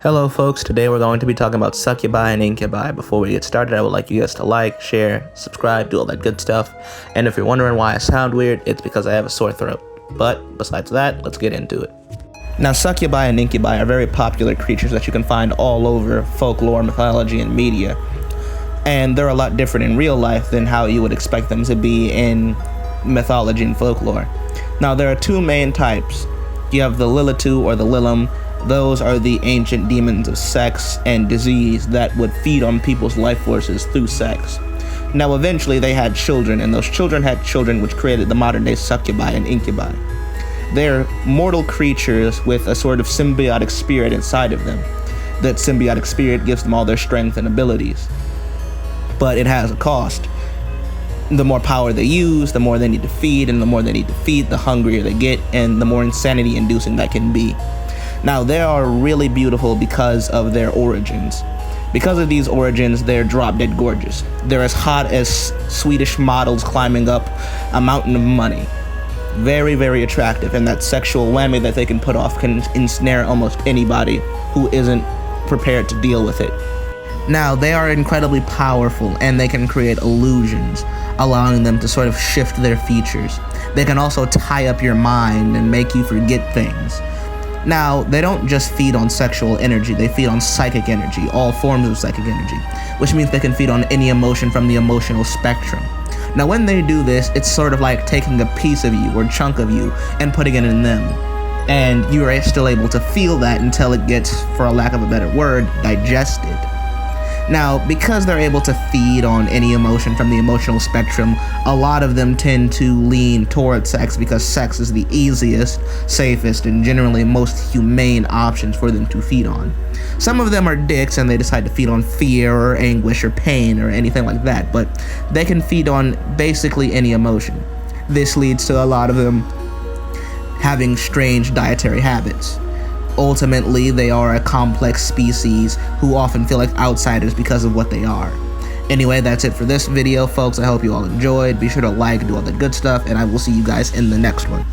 Hello folks, today we're going to be talking about succubi and incubi. Before we get started, I would like you guys to like, share, subscribe, do all that good stuff. And if you're wondering why I sound weird, it's because I have a sore throat. But besides that, let's get into it. Now, succubi and incubi are very popular creatures that you can find all over folklore, mythology, and media. And they're a lot different in real life than how you would expect them to be in mythology and folklore. Now, there are two main types. You have the Lilitu or the Lilim. Those are the ancient demons of sex and disease that would feed on people's life forces through sex. Now, eventually they had children, and those children had children, which created the modern-day succubi and incubi. They're mortal creatures with a sort of symbiotic spirit inside of them. That symbiotic spirit gives them all their strength and abilities. But it has a cost. The more power they use, the more they need to feed, and the more they need to feed, the hungrier they get, and the more insanity-inducing that can be. Now, they are really beautiful because of their origins. Because of these origins, they're drop-dead gorgeous. They're as hot as Swedish models climbing up a mountain of money. Very, very attractive, and that sexual whammy that they can put off can ensnare almost anybody who isn't prepared to deal with it. Now, they are incredibly powerful, and they can create illusions, allowing them to sort of shift their features. They can also tie up your mind and make you forget things. Now, they don't just feed on sexual energy, they feed on psychic energy, all forms of psychic energy, which means they can feed on any emotion from the emotional spectrum. Now, when they do this, it's sort of like taking a piece of you or chunk of you and putting it in them. And you are still able to feel that until it gets, for a lack of a better word, digested. Now, because they're able to feed on any emotion from the emotional spectrum, a lot of them tend to lean toward sex because sex is the easiest, safest, and generally most humane options for them to feed on. Some of them are dicks and they decide to feed on fear or anguish or pain or anything like that, but they can feed on basically any emotion. This leads to a lot of them having strange dietary habits. Ultimately, they are a complex species who often feel like outsiders because of what they are. Anyway, that's it for this video, folks. I hope you all enjoyed. Be sure to like, do all that good stuff, and I will see you guys in the next one.